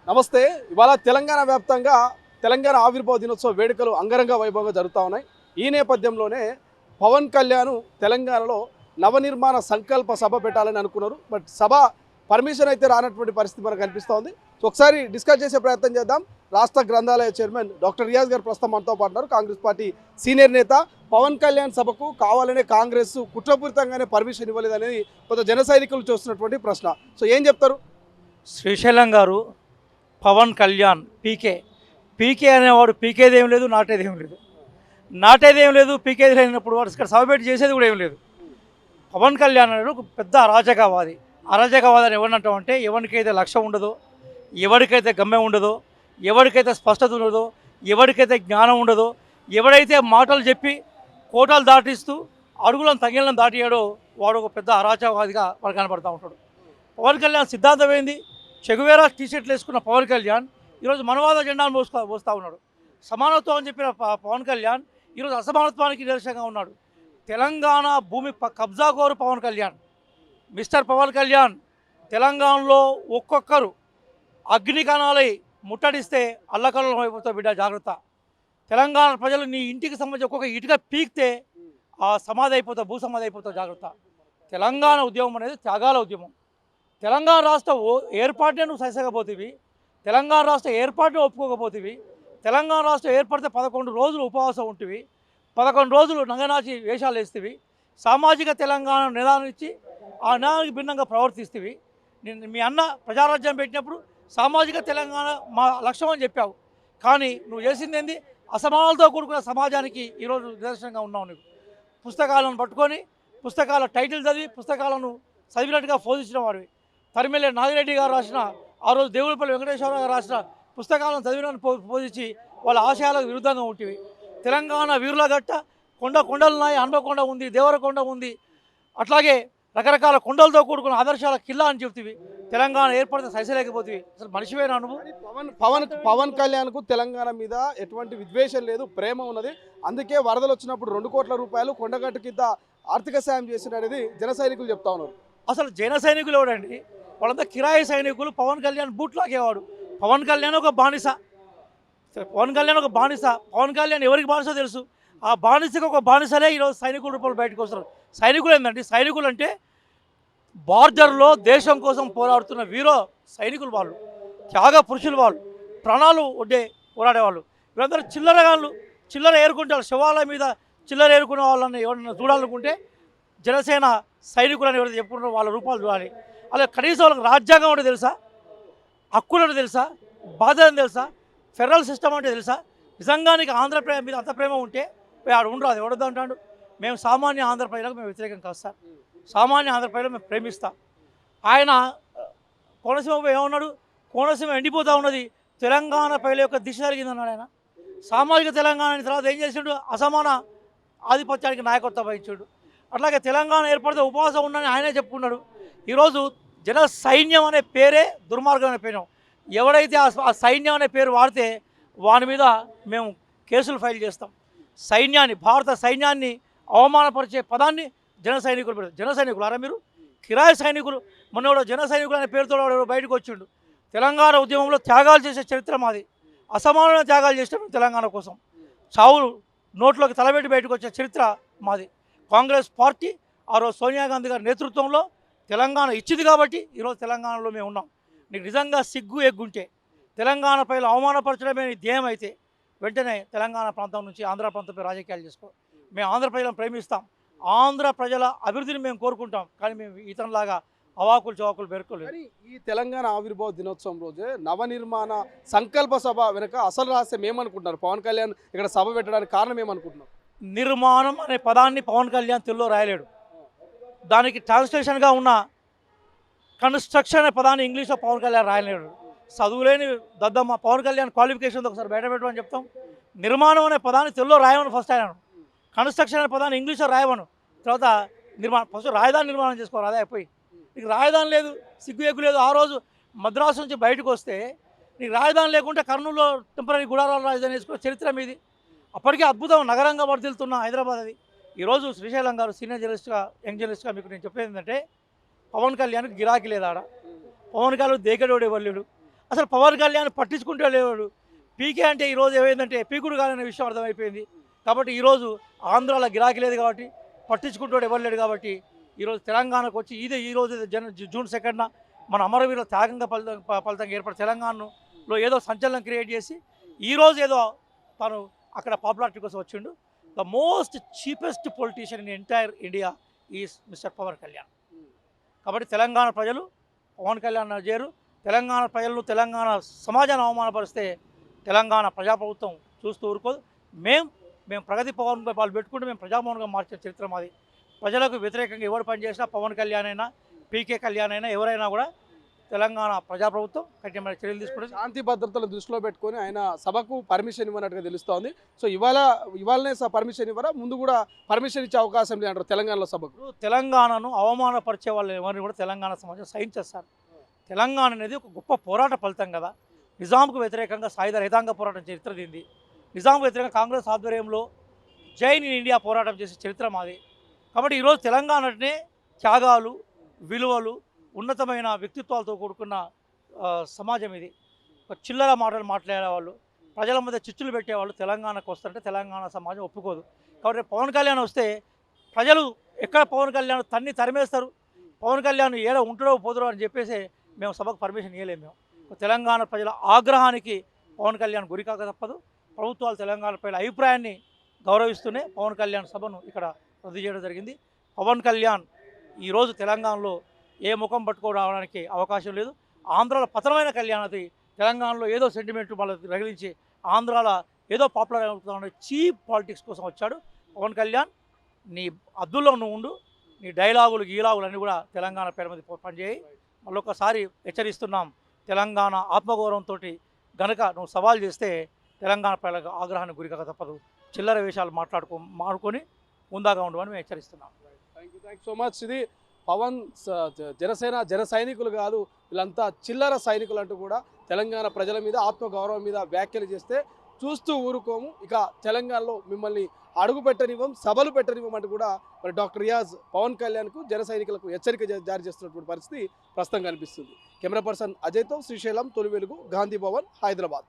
నమస్తే. ఇవాళ తెలంగాణ వ్యాప్తంగా తెలంగాణ ఆవిర్భావ దినోత్సవ వేడుకలు అంగరంగ వైభవంగా జరుగుతూ ఉన్నాయి. ఈ నేపథ్యంలోనే పవన్ కళ్యాణ్ తెలంగాణలో నవనిర్మాణ సంకల్ప సభ పెట్టాలని అనుకున్నారు. బట్ సభ పర్మిషన్ అయితే రానటువంటి పరిస్థితి మనకు కనిపిస్తూ ఉంది. సో ఒకసారి డిస్కస్ చేసే ప్రయత్నం చేద్దాం. రాష్ట్ర గ్రంథాలయ చైర్మన్ డాక్టర్ రియాజ్ గారు ప్రస్తుతం మనతో పాటు ఉన్నారు. కాంగ్రెస్ పార్టీ సీనియర్ నేత. పవన్ కళ్యాణ్ సభకు కావాలనే కాంగ్రెస్ కుట్రపూరితంగానే పర్మిషన్ ఇవ్వలేదనేది కొంత జన సైనికులు చూస్తున్నటువంటి ప్రశ్న. సో ఏం చెప్తారు? శ్రీశైలం గారు పవన్ కళ్యాణ్ పీకే అనేవాడు పీకేదేం లేదు, నాటేదేం లేదు. నాటేదేం లేదు, పీకేది లేనప్పుడు వాడు ఇక్కడ సభ పెట్టి చేసేది కూడా ఏం లేదు. పవన్ కళ్యాణ్ అనేది ఒక పెద్ద అరాజకవాది. అరాజకవాది అని ఎవరినంటామంటే ఎవరికైతే లక్ష్యం ఉండదో, ఎవరికైతే గమ్యం ఉండదో, ఎవరికైతే స్పష్టత ఉండదో, ఎవరికైతే జ్ఞానం ఉండదో, ఎవడైతే మాటలు చెప్పి కోటలు దాటిస్తూ అడుగులను తగిలను దాటియాడో వాడు ఒక పెద్ద అరాచకవాదిగా వాడు కనబడుతూ ఉంటాడు. పవన్ కళ్యాణ్ సిద్ధాంతం ఏంది? చెగువేరా టీషర్ట్లు వేసుకున్న పవన్ కళ్యాణ్ ఈరోజు మనవాద జెండాను మోస్తూ ఉన్నాడు. సమానత్వం అని చెప్పిన పవన్ కళ్యాణ్ ఈరోజు అసమానత్వానికి నిదర్శనంగా ఉన్నాడు. తెలంగాణ భూమి కబ్జాకోరు పవన్ కళ్యాణ్. మిస్టర్ పవన్ కళ్యాణ్ తెలంగాణలో ఒక్కొక్కరు అగ్నికణాలై ముట్టడిస్తే అల్లకల్లం అయిపోతావు బిడ్డ, జాగ్రత్త. తెలంగాణ ప్రజలు నీ ఇంటికి సంబంధించి ఒక్కొక్క ఇటుక పీక్తే ఆ సమాధి అయిపోతావు, భూ సమాధి అయిపోతావు, జాగ్రత్త. తెలంగాణ ఉద్యమం అనేది త్యాగాల ఉద్యమం. తెలంగాణ రాష్ట్ర ఏర్పాటునే నువ్వు సహిసకపోతేవి, తెలంగాణ రాష్ట్ర ఏర్పాటుని ఒప్పుకోకపోతేవి, తెలంగాణ రాష్ట్రం ఏర్పడితే 11 రోజులు ఉపవాసం ఉంటివి, 11 రోజులు నంగనాచి వేషాలు వేస్తేవి, సామాజిక తెలంగాణ నిదానం ఇచ్చి ఆ నిదానానికి భిన్నంగా ప్రవర్తిస్తేవి. నేను మీ అన్న ప్రజారాజ్యం పెట్టినప్పుడు సామాజిక తెలంగాణ మా లక్ష్యం అని చెప్పావు. కానీ నువ్వు చేసింది ఏంది? అసమానాలతో కూడుకున్న సమాజానికి ఈరోజు నిదర్శనంగా ఉన్నావు. నువ్వు పుస్తకాలను పట్టుకొని పుస్తకాల టైటిల్ చదివి పుస్తకాలను చదివినట్టుగా బోధించిన వాడివి. తరిమెల్లె నాగిరెడ్డి గారు రాసిన, ఆ రోజు దేవులపల్లి వెంకటేశ్వరరావు గారు రాసిన పుస్తకాలను చదివిన బోధించి వాళ్ళ ఆశయాలకు విరుద్ధంగా ఉంటివి. తెలంగాణ వీరుల గట్ట, కొండలున్నాయి, హన్మకొండ ఉంది, దేవరకొండ ఉంది, అట్లాగే రకరకాల కొండలతో కూడుకున్న ఆదర్శాల కిల్లా అని చెప్తివి. తెలంగాణ ఏర్పడితే సహిసలేకపోతుంది. అసలు మనిషివేనా నువ్వు? పవన్ కళ్యాణ్కు తెలంగాణ మీద ఎటువంటి విద్వేషం లేదు, ప్రేమ ఉన్నది. అందుకే వరదలు వచ్చినప్పుడు 2 కోట్ల రూపాయలు కొండగట్టు కింద ఆర్థిక సాయం చేసినది జన సైనికులు చెప్తా ఉన్నారు. అసలు జన సైనికులు ఎవడండి? వాళ్ళంతా కిరాయి సైనికులు. పవన్ కళ్యాణ్ బూట్ లాగేవాడు. పవన్ కళ్యాణ్ ఒక బానిస. పవన్ కళ్యాణ్ ఎవరికి బానిస తెలుసు. ఆ బానిసకి ఒక బానిసలే ఈరోజు సైనికుల రూపంలో బయటకు వస్తారు. సైనికులు ఏంటంటే, సైనికులు అంటే బార్డర్లో దేశం కోసం పోరాడుతున్న సైనికులు. వాళ్ళు త్యాగ పురుషులు, వాళ్ళు ప్రాణాలు ఒడ్డే పోరాడేవాళ్ళు. వీళ్ళందరూ చిల్లరగాళ్ళు, చిల్లర ఏరుకుంటారు. శవాల మీద చిల్లర ఏరుకునే వాళ్ళని ఎవరన్నా చూడాలనుకుంటే జనసేన సైనికులని ఎవరైతే చెప్పుకుంటారో వాళ్ళ రూపాలు చూడాలి. అలా కనీసం వాళ్ళకి రాజ్యాంగం అంటే తెలుసా, హక్కులు అంటే తెలుసా, బాధ్యత తెలుసా, ఫెడరల్ సిస్టమ్ అంటే తెలుసా? నిజంగానికి ఆంధ్రప్రదేశ్ మీద అంత ప్రేమ ఉంటే ఆడు ఉండరాదు. ఎవడొద్దు అంటాడు? మేము సామాన్య ఆంధ్రప్రదేశ్లకు మేము వ్యతిరేకం కాదు సార్. సామాన్య ఆంధ్రప్రదేశ్లో మేము ప్రేమిస్తాం. ఆయన కోనసీమ ఏమన్నాడు? కోనసీమ ఎండిపోతూ ఉన్నది, తెలంగాణ ప్రజల యొక్క దిశ జరిగిందన్నాడు ఆయన. సామాజిక తెలంగాణ తర్వాత ఏం చేసాడు? అసమాన ఆధిపత్యానికి నాయకత్వం వహించాడు. అట్లాగే తెలంగాణ ఏర్పడితే ఉపవాసం ఉన్నాయని ఆయనే చెప్పుకున్నాడు. ఈరోజు జన సైన్యం అనే పేరే దుర్మార్గమైన పేరు. ఎవడైతే ఆ సైన్యం అనే పేరు వాడితే వాని మీద మేము కేసులు ఫైల్ చేస్తాం. సైన్యాన్ని, భారత సైన్యాన్ని అవమానపరిచే పదాన్ని జన సైనికులు పెడతారు. జన సైనికులు అరా మీరు? కిరాయి సైనికులు. మొన్న జన సైనికులు అనే పేరుతో బయటకు వచ్చిండు. తెలంగాణ ఉద్యమంలో త్యాగాలు చేసే చరిత్ర మాది. అసమానమైన త్యాగాలు చేసినాం తెలంగాణ కోసం. చావులు నోట్లోకి తలబెట్టి బయటకు వచ్చే చరిత్ర మాది. కాంగ్రెస్ పార్టీ ఆ రోజు సోనియా గాంధీ గారి నేతృత్వంలో తెలంగాణ ఇచ్చింది కాబట్టి ఈరోజు తెలంగాణలో మేము ఉన్నాం. నీకు నిజంగా సిగ్గు ఎగ్గుంటే, తెలంగాణ ప్రజలు అవమానపరచడమే నీ ధ్యేయం అయితే వెంటనే తెలంగాణ ప్రాంతం నుంచి ఆంధ్ర ప్రాంతంపై రాజకీయాలు చేసుకో. మేము ఆంధ్ర ప్రజలను ప్రేమిస్తాం, ఆంధ్ర ప్రజల అభివృద్ధిని మేము కోరుకుంటాం. కానీ మేము ఇతనిలాగా అవాకులు చవాకులు పెరుకోలేదు. ఈ తెలంగాణ ఆవిర్భావ దినోత్సవం రోజే నవనిర్మాణ సంకల్ప సభ వెనుక అసలు రహస్యం ఏమనుకుంటున్నారు? పవన్ కళ్యాణ్ ఇక్కడ సభ పెట్టడానికి కారణం ఏమనుకుంటున్నారు? నిర్మాణం అనే పదాన్ని పవన్ కళ్యాణ్ తెలుగులో రాయలేడు. దానికి ట్రాన్స్లేషన్గా ఉన్న కన్స్ట్రక్షన్ అనే పదాన్ని ఇంగ్లీష్లో పవన్ కళ్యాణ్ రాయలేడు. చదువులేని దద్దమ్మ పవన్ కళ్యాణ్ క్వాలిఫికేషన్ ఒకసారి బయట పెట్టమని చెప్తాం. నిర్మాణం అనే పదాన్ని తెలుగులో రాయమని ఫస్ట్ ఆయన, కన్స్ట్రక్షన్ అనే పదాన్ని ఇంగ్లీష్లో రాయమను, తర్వాత నిర్మాణం. ఫస్ట్ రాజధాని నిర్మాణం చేసుకోవాలి. అదే అయిపోయి నీకు రాజధాని లేదు, సిగ్గు ఎక్కువ లేదు. ఆ రోజు మద్రాసు నుంచి బయటకు వస్తే నీకు రాజధాని లేకుంటే కర్నూలులో టెంపరీ గుడారాల రాజధాని వేసుకున్న చరిత్ర మీది. అప్పటికే అద్భుతం నగరంగా వర్ధిల్తున్న హైదరాబాద్ అది. ఈరోజు శ్రీశైలం గారు సీనియర్ జర్నలిస్ట్గా, యంగ్ జర్నలిస్ట్గా మీకు నేను చెప్పేది ఏంటంటే, పవన్ కళ్యాణ్కి గిరాకీ లేదు ఆడ. పవన్ కళ్యాణ్ దేకడోడే వల్లుడు. అసలు పవన్ కళ్యాణ్ పట్టించుకుంటే లేవాడు. పీకే అంటే ఈరోజు ఏమైందంటే పీకుడు కాదనే విషయం అర్థమైపోయింది. కాబట్టి ఈరోజు ఆంధ్రాలో గిరాకీ లేదు కాబట్టి పట్టించుకుంటాడు ఎవరు లేడు కాబట్టి ఈరోజు తెలంగాణకు వచ్చి ఈరోజు జూన్ 2న మన అమరవీరుల త్యాగంగా ఫలితంగా ఏర్పడే తెలంగాణలో ఏదో సంచలనం క్రియేట్ చేసి ఈరోజు ఏదో తను అక్కడ పాపులారిటీ కోసం వచ్చిండు. The most cheapest politician in entire India is mister Pawan Kalyan. కాబట్టి తెలంగాణ ప్రజలు పవన్ కళ్యాణ్ చేరు. తెలంగాణ ప్రజలను తెలంగాణ సమాజాన్ని అవమానపరిస్తే తెలంగాణ ప్రజాప్రభుత్వం చూస్తూ ఊరుకోదు. మేము ప్రగతి పవన్ వాళ్ళు పెట్టుకుంటే మేము ప్రజాభవన్గా మార్చిన చరిత్ర మాది. ప్రజలకు వ్యతిరేకంగా ఎవరు పనిచేసినా పవన్ కళ్యాణ్ అయినా పీకే కళ్యాణ్ అయినా ఎవరైనా కూడా తెలంగాణ ప్రజాప్రభుత్వం కఠినమైన చర్యలు తీసుకుంటుంది. శాంతి భద్రతలను దృష్టిలో పెట్టుకొని ఆయన సభకు పర్మిషన్ ఇవ్వనట్టుగా తెలుస్తోంది. సో ఇవాళనే పర్మిషన్ ఇవ్వరా, ముందు కూడా పర్మిషన్ ఇచ్చే అవకాశం లేదంటారు తెలంగాణలో సభకు? తెలంగాణను అవమానపరిచే వాళ్ళు ఎవరిని కూడా తెలంగాణ సమాజం సహించేస్తారు. తెలంగాణ అనేది ఒక గొప్ప పోరాట ఫలితం కదా. నిజాంకు వ్యతిరేకంగా సాయుధ రైతాంగ పోరాటం చరిత్ర దీంది. నిజాంకు వ్యతిరేకంగా కాంగ్రెస్ ఆధ్వర్యంలో జైన్ ఇన్ ఇండియా పోరాటం చేసే చరిత్ర మాది. కాబట్టి ఈరోజు తెలంగాణనే త్యాగాలు, విలువలు, ఉన్నతమైన వ్యక్తిత్వాలతో కూడుకున్న సమాజం ఇది. ఒక చిల్లర మాటలు మాట్లాడేవాళ్ళు, ప్రజల మధ్య చిచ్చులు పెట్టేవాళ్ళు తెలంగాణకు వస్తుంటే తెలంగాణ సమాజం ఒప్పుకోదు. కాబట్టి పవన్ కళ్యాణ్ వస్తే ప్రజలు ఎక్కడ పవన్ కళ్యాణ్ తరిమేస్తారు. పవన్ కళ్యాణ్ ఏడ ఉంటాడో పోతాడో అని చెప్పేసి మేము సభకు పర్మిషన్ ఇవ్వలేము. మేము తెలంగాణ ప్రజల ఆగ్రహానికి పవన్ కళ్యాణ్ గురికాక తప్పదు. ప్రభుత్వాలు తెలంగాణ ప్రజల అభిప్రాయాన్ని గౌరవిస్తూనే పవన్ కళ్యాణ్ సభను ఇక్కడ రద్దు చేయడం జరిగింది. పవన్ కళ్యాణ్ ఈరోజు తెలంగాణలో ఏ ముఖం పట్టుకో రావడానికి అవకాశం లేదు. ఆంధ్రాలో పతనమైన కళ్యాణది తెలంగాణలో ఏదో సెంటిమెంట్ వాళ్ళకి రగిలించి ఆంధ్రాలో ఏదో పాపులర్ అవుతున్న చీప్ పాలిటిక్స్ కోసం వచ్చాడు. పవన్ కళ్యాణ్ నీ అద్దుల్లో నువ్వు ఉండు, నీ డైలాగులు గీలాగులు అన్నీ కూడా తెలంగాణ పేరు మీద పనిచేయి. మళ్ళొకసారి హెచ్చరిస్తున్నాం, తెలంగాణ ఆత్మగౌరవంతో గనక నువ్వు సవాల్ చేస్తే తెలంగాణ ప్రజలకు ఆగ్రహానికి గురికాక తప్పదు. చిల్లర వేషాలు మాడుకొని ముందాగా ఉండమని మేము హెచ్చరిస్తున్నాం. Thank you so much. ఇది పవన్ జన సైనికులు కాదు, వీళ్ళంతా చిల్లర సైనికులు అంటూ కూడా తెలంగాణ ప్రజల మీద ఆత్మగౌరవం మీద వ్యాఖ్యలు చేస్తే చూస్తూ ఊరుకోము, ఇక తెలంగాణలో మిమ్మల్ని అడుగు పెట్టనివ్వం, సభలు పెట్టనివ్వం అంటూ కూడా మరి డాక్టర్ రియాజ్ పవన్ కళ్యాణ్కు జన సైనికులకు హెచ్చరిక జారీ చేస్తున్నటువంటి పరిస్థితి ప్రస్తుతం కనిపిస్తుంది. కెమెరా పర్సన్ అజయ్తో శ్రీశైలం, తొలి వెలుగు, గాంధీ భవన్, హైదరాబాద్.